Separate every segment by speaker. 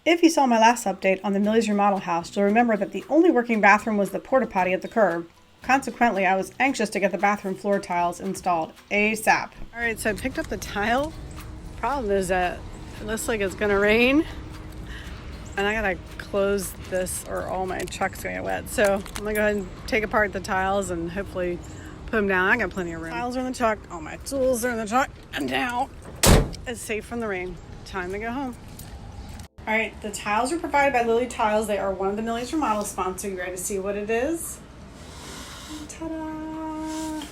Speaker 1: If you saw my last update on the Millie's remodel house, you'll remember that the only working bathroom was the port-a-potty at the curb. Consequently, I was anxious to get the bathroom floor tiles installed ASAP. Alright, so I picked up the tile. Problem is that it looks like it's gonna rain. And I gotta close this or all my truck's gonna get wet. So I'm gonna go ahead and take apart the tiles and hopefully put them down. I got plenty of room. Tiles are in the truck, all my tools are in the truck, and now it's safe from the rain. Time to go home. All right, the tiles are provided by Lili Tiles. They are one of the Millie's remodel sponsors. You ready to see what it is? Ta-da!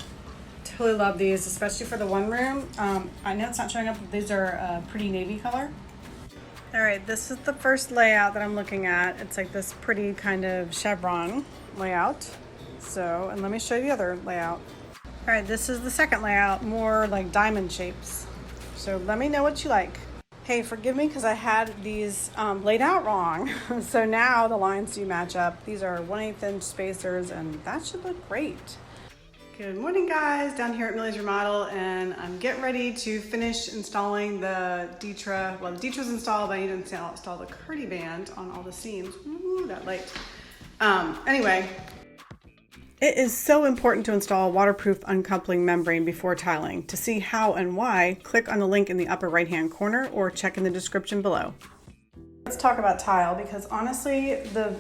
Speaker 1: Totally love these, especially for the one room. I know it's not showing up, but these are a pretty navy color. All right, this is the first layout that I'm looking at. It's like this pretty kind of chevron layout. So, and let me show you the other layout. All right, this is the second layout, more like diamond shapes. So let me know what you like. Hey, forgive me because I had these laid out wrong. So now the lines do match up. These are 1/8 inch spacers and that should look great. Good morning guys, down here at Millie's Remodel, and I'm getting ready to finish installing the ETTA. Well, the ETTA's installed, but I need to install the Curdy band on all the seams. Ooh, that light. Anyway, it is so important to install a waterproof uncoupling membrane before tiling. To see how and why, click on the link in the upper right hand corner or check in the description below. Let's talk about tile, because honestly, the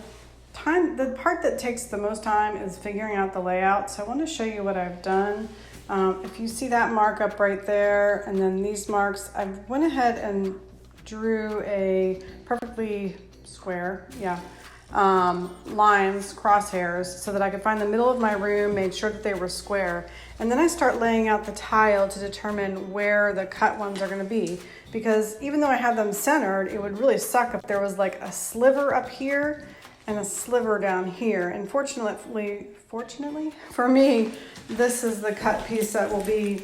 Speaker 1: part that takes the most time is figuring out the layout. So I want to show you what I've done. If you see that mark up right there, and then these marks, I went ahead and drew a perfectly square, lines, crosshairs, so that I could find the middle of my room, made sure that they were square. And then I start laying out the tile to determine where the cut ones are going to be. Because even though I have them centered, it would really suck if there was like a sliver up here and a sliver down here. And fortunately for me, this is the cut piece that will be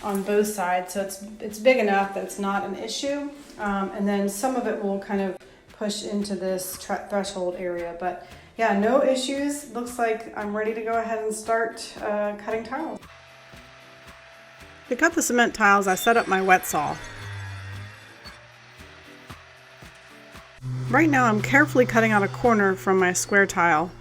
Speaker 1: on both sides. So it's big enough that it's not an issue. And then some of it will kind of push into this threshold area. But yeah, no issues. Looks like I'm ready to go ahead and start cutting tiles. To cut the cement tiles, I set up my wet saw. Right now I'm carefully cutting out a corner from my square tile.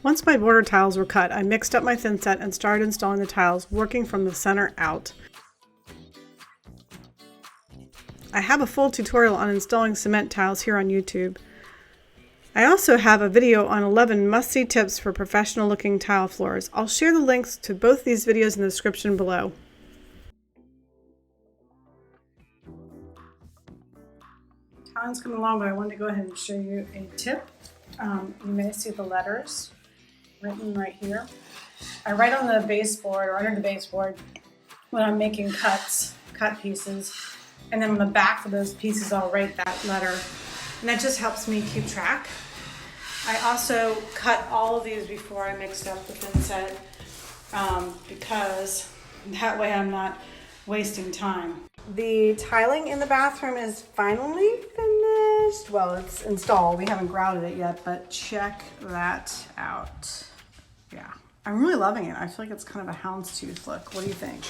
Speaker 1: Once my border tiles were cut, I mixed up my thin set and started installing the tiles, working from the center out. I have a full tutorial on installing cement tiles here on YouTube. I also have a video on 11 must-see tips for professional looking tile floors. I'll share the links to both these videos in the description below. Time's coming along, but I wanted to go ahead and show you a tip. You may see the letters written right here. I write on the baseboard or under the baseboard when I'm making cut pieces, and then on the back of those pieces I'll write that letter, and that just helps me keep track. I also cut all of these before I mixed up the thin set, because that way I'm not wasting time. The tiling in the bathroom is finally finished. Well, it's installed. We haven't grouted it yet, but check that out. Yeah, I'm really loving it. I feel like it's kind of a houndstooth look. What do you think?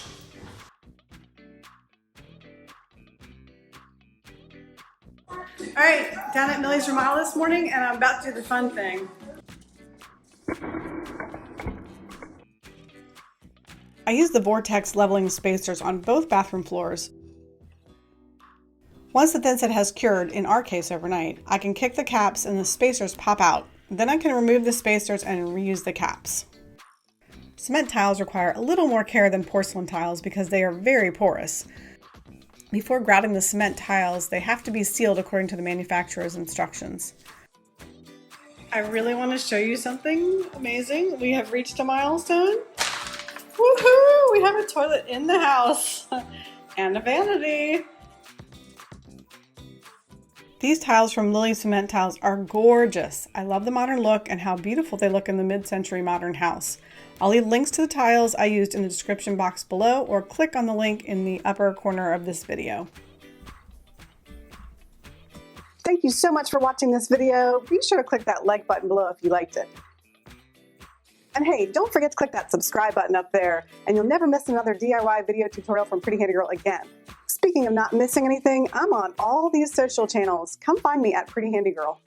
Speaker 1: All right, down at Millie's Remodel this morning, and I'm about to do the fun thing. I use the vortex leveling spacers on both bathroom floors. Once the thin set has cured, in our case overnight, I can kick the caps and the spacers pop out. Then I can remove the spacers and reuse the caps. Cement tiles require a little more care than porcelain tiles because they are very porous. Before grouting the cement tiles, they have to be sealed according to the manufacturer's instructions. I really want to show you something amazing. We have reached a milestone. Woohoo! We have a toilet in the house and a vanity. These tiles from Lili Cement tiles are gorgeous. I love the modern look and how beautiful they look in the mid-century modern house. I'll leave links to the tiles I used in the description box below, or click on the link in the upper corner of this video. Thank you so much for watching this video. Be sure to click that like button below if you liked it.
Speaker 2: And hey, don't forget to click that subscribe button up there, and you'll never miss another DIY video tutorial from Pretty Handy Girl again. Speaking of not missing anything, I'm on all these social channels. Come find me at Pretty Handy Girl.